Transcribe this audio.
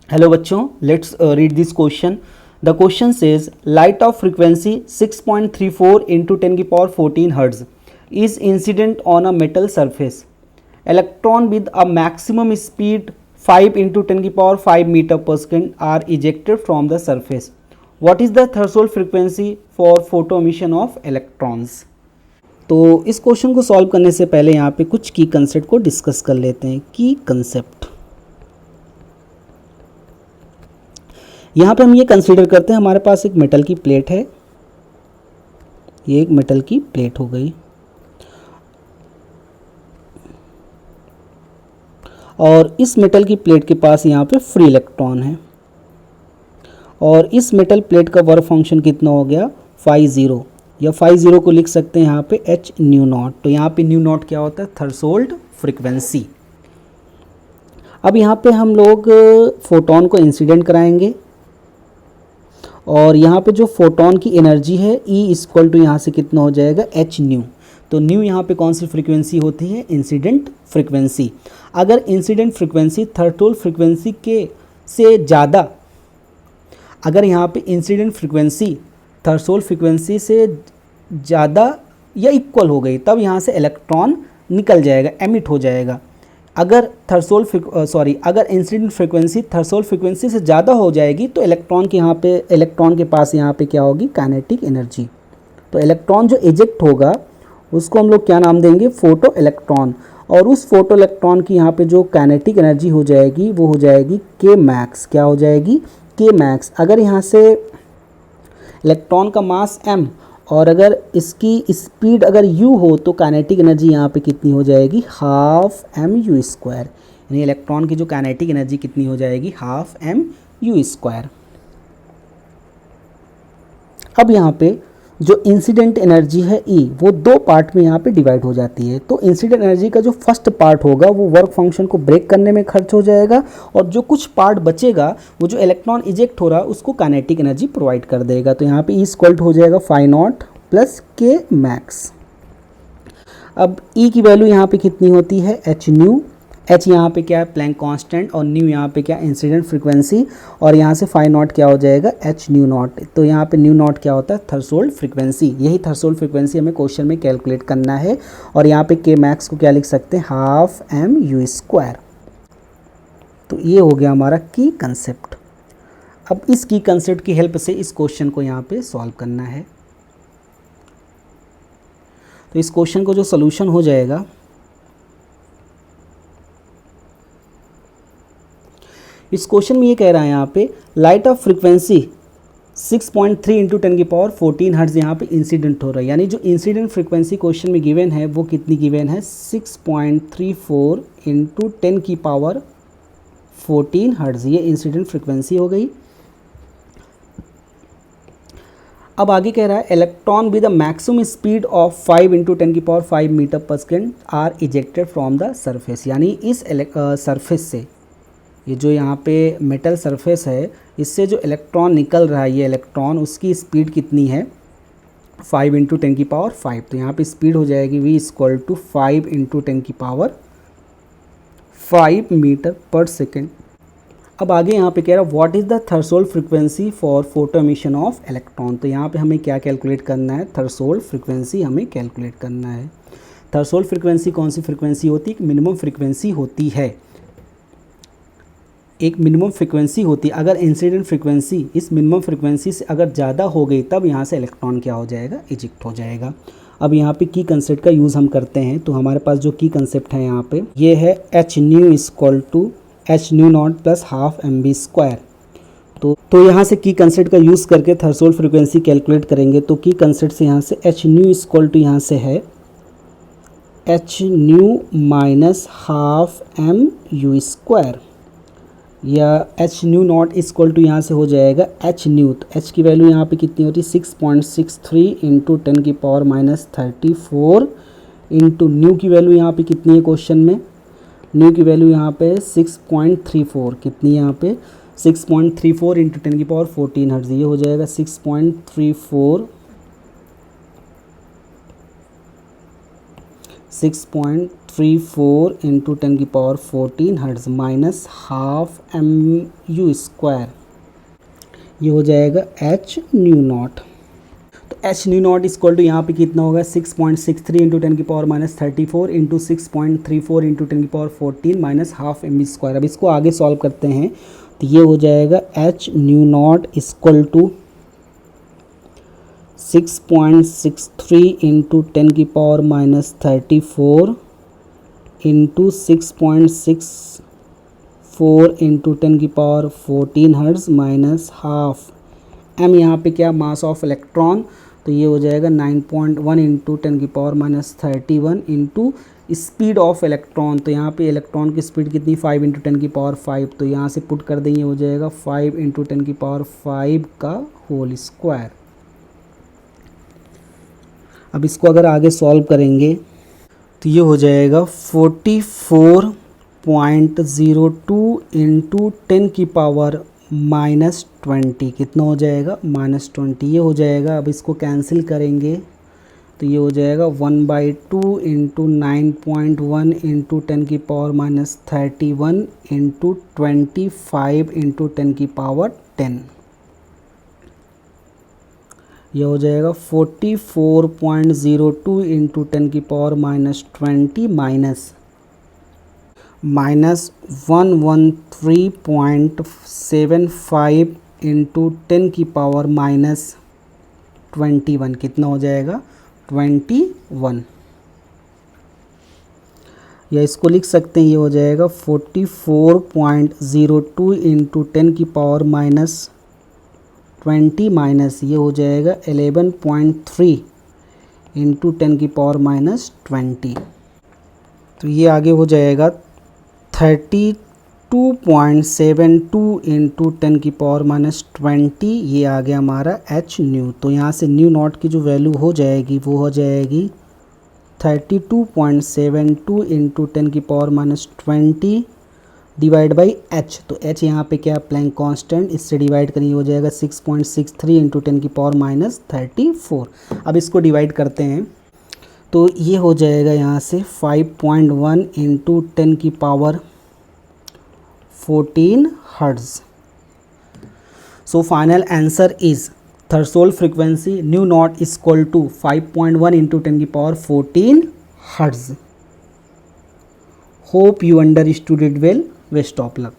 Hello बच्चों, let's read this question. The question says light of frequency 6.34 into 10 की power 14 hertz is incident on a metal surface. Electron with a maximum speed 5 into 10 की power 5 meter per second are ejected from the surface. What is the threshold frequency for photo emission of electrons? तो इस question को solve करने से पहले यहाँ पे कुछ की कंसेप्ट को डिस्कस कर लेते हैं. की कंसेप्ट यहाँ पे हम ये कंसीडर करते हैं, हमारे पास एक मेटल की प्लेट है. ये एक मेटल की प्लेट हो गई और इस मेटल की प्लेट के पास यहाँ पे फ्री इलेक्ट्रॉन है और इस मेटल प्लेट का वर्क फंक्शन कितना हो गया फाई ज़ीरो, या फाई ज़ीरो को लिख सकते हैं यहाँ पे एच न्यू नॉट. तो यहाँ पे न्यू नॉट क्या होता है? Threshold frequency. अब यहाँ पे हम लोग फोटोन को इंसिडेंट कराएंगे और यहाँ पे जो फोटोन की एनर्जी है E इक्वल टू यहाँ से कितना हो जाएगा एच न्यू. तो न्यू यहाँ पे कौन सी फ्रीक्वेंसी होती है? Incident frequency. अगर इंसिडेंट फ्रीक्वेंसी थ्रेशोल्ड फ्रीक्वेंसी के से ज़्यादा, अगर यहाँ पे इंसिडेंट फ्रीक्वेंसी थ्रेशोल्ड फ्रीक्वेंसी से ज़्यादा या इक्वल हो गई, तब यहाँ से इलेक्ट्रॉन निकल जाएगा, एमिट हो जाएगा. अगर अगर इंसिडेंट फ्रीक्वेंसी थ्रेशोल्ड फ्रीक्वेंसी से ज़्यादा हो जाएगी तो इलेक्ट्रॉन के पास यहाँ पे क्या होगी? Kinetic energy. तो इलेक्ट्रॉन जो इजेक्ट होगा उसको हम लोग क्या नाम देंगे? Photo electron. और उस फोटो इलेक्ट्रॉन की यहाँ पे जो काइनेटिक एनर्जी हो जाएगी वो हो जाएगी के मैक्स. क्या हो जाएगी? के मैक्स. अगर यहाँ से इलेक्ट्रॉन का मास m और अगर इसकी स्पीड अगर u हो तो काइनेटिक एनर्जी यहाँ पे कितनी हो जाएगी? Half M you square. यानी इलेक्ट्रॉन की जो काइनेटिक एनर्जी कितनी हो जाएगी? Half M you square. अब यहाँ पे जो इंसिडेंट एनर्जी है E, वो दो पार्ट में यहाँ पे डिवाइड हो जाती है. तो इंसिडेंट एनर्जी का जो फर्स्ट पार्ट होगा वो वर्क फंक्शन को ब्रेक करने में खर्च हो जाएगा और जो कुछ पार्ट बचेगा वो जो इलेक्ट्रॉन इजेक्ट हो रहा है उसको काइनेटिक एनर्जी प्रोवाइड कर देगा. तो यहाँ पे E इक्वल हो जाएगा फाई नॉट प्लस के मैक्स. अब E की वैल्यू यहाँ पे कितनी होती है? H new. एच यहाँ पे क्या है? Planck constant. और न्यू यहाँ पे क्या? Incident frequency. और यहाँ से फाई नॉट क्या हो जाएगा? H nu not. तो यहाँ पे न्यू नॉट क्या होता है? Threshold frequency. यही थ्रेशोल्ड फ्रीक्वेंसी हमें क्वेश्चन में कैलकुलेट करना है. और यहाँ पे के मैक्स को क्या लिख सकते हैं? Half M you square. तो ये हो गया हमारा की कंसेप्ट. अब इस की कंसेप्ट की हेल्प से इस क्वेश्चन को यहाँ पे सॉल्व करना है. तो इस क्वेश्चन को जो सोल्यूशन हो जाएगा, इस क्वेश्चन में ये कह रहा है यहाँ पे लाइट ऑफ फ्रीक्वेंसी 6.3 इंटू 10 की पावर 14 हर्ट्ज यहाँ पे इंसिडेंट हो रहा है. यानी जो इंसिडेंट फ्रीक्वेंसी क्वेश्चन में गिवन है वो कितनी गिवन है? 6.34 इंटू 10 की पावर 14 हर्ट्ज. ये इंसिडेंट फ्रीक्वेंसी हो गई. अब आगे कह रहा है electron with a maximum speed of 5 into 10 की power 5 metre per second are ejected from the surface. यानी इस सरफेस से, ये जो यहाँ पे मेटल सरफेस है, इससे जो इलेक्ट्रॉन निकल रहा है, ये इलेक्ट्रॉन, उसकी स्पीड कितनी है? 5 इंटू 10 की पावर 5. तो यहाँ पे स्पीड हो जाएगी v इक्वल टू 5 इंटू 10 की पावर 5 मीटर पर सेकेंड. अब आगे यहाँ पे कह रहा है what is the threshold frequency for photo emission of electron. तो यहाँ पे हमें क्या कैलकुलेट करना है? थ्रेशोल्ड फ्रीक्वेंसी हमें कैलकुलेट करना है. थ्रेशोल्ड फ्रीक्वेंसी कौन सी फ्रीक्वेंसी होती है? मिनिमम फ्रीक्वेंसी होती है. एक मिनिमम फ्रीक्वेंसी होती है. अगर इंसिडेंट फ्रीक्वेंसी इस मिनिमम फ्रीक्वेंसी से अगर ज़्यादा हो गई तब यहाँ से इलेक्ट्रॉन क्या हो जाएगा? इजेक्ट हो जाएगा. अब यहाँ पे की कंसेप्ट का यूज़ हम करते हैं. तो हमारे पास जो की कंसेप्ट है यहाँ पे ये है H nu equal to h nu not plus half m b square. तो यहाँ से की कंसेप्ट का यूज़ करके थ्रेशोल्ड फ्रीक्वेंसी कैलकुलेट करेंगे. तो की कंसेप्ट से यहाँ से एच न्यू इक्वल टू यहाँ से है H nu minus half M you square, या H nu not equal to यहाँ से हो जाएगा एच न्यू. तो एच की वैल्यू यहाँ पे कितनी होती है? 6.63 इंटू 10 की पावर माइनस 34 इंटू न्यू की वैल्यू यहाँ पे कितनी है क्वेश्चन में? न्यू की वैल्यू यहाँ पे 6.34. कितनी है यहाँ पे? 6.34 इंटू 10 की पावर 14 हर्ट्ज. ये हो जाएगा 6.34 6.34 into 10⁻14 hertz minus half mu square, ये हो जाएगा h न्यू नॉट। तो h nu not equal to यहाँ पे कितना होगा 6.63 into 10⁻34 into 6.34 into 10⁻14 minus half m square. अब इसको आगे सॉल्व करते हैं तो ये हो जाएगा h nu not equal to 6.63 into 10⁻34 into 6.64 into 10⁻14 hertz minus half m, यहाँ पे क्या मास ऑफ इलेक्ट्रॉन, तो ये हो जाएगा 9.1 into 10⁻31 into speed of electron. तो यहाँ पे इलेक्ट्रॉन की स्पीड कितनी 5 इंटू 10⁵, तो यहाँ से पुट कर देंगे, हो जाएगा 5 इंटू 10⁵ का होल स्क्वायर। अब इसको अगर आगे सॉल्व करेंगे तो ये हो जाएगा 44.02 इंटू 10⁻⁻20, कितना हो जाएगा -20, ये हो जाएगा। अब इसको कैंसिल करेंगे तो ये हो जाएगा 1/2 इंटू 9.1 इंटू 10⁻31 इंटू 25 इंटू 10⁻10, यह हो जाएगा 44.02 इंटू 10⁻20 माइनस 113.75 इंटू 10⁻21, कितना हो जाएगा 21, या इसको लिख सकते हैं, ये हो जाएगा 44.02 इंटू 10⁻20 माइनस, ये हो जाएगा 11.3 इंटू 10⁻20, तो ये आगे हो जाएगा 32.72 इंटू 10⁻20, ये आ गया हमारा h न्यू। तो यहाँ से न्यू नॉट की जो वैल्यू हो जाएगी वो हो जाएगी 32.72 इंटू 10⁻20 डिवाइड बाई h। तो h यहाँ पे क्या प्लैंक कांस्टेंट, इससे डिवाइड करेंगे हो जाएगा 6.63 इंटू 10⁻34। अब इसको डिवाइड करते हैं तो ये हो जाएगा यहाँ से 5.1 into 10⁻14 hertz. So final answer is threshold frequency nu not equal to 5.1 into 10⁻14 hertz. Hope you understood it well. Best of luck.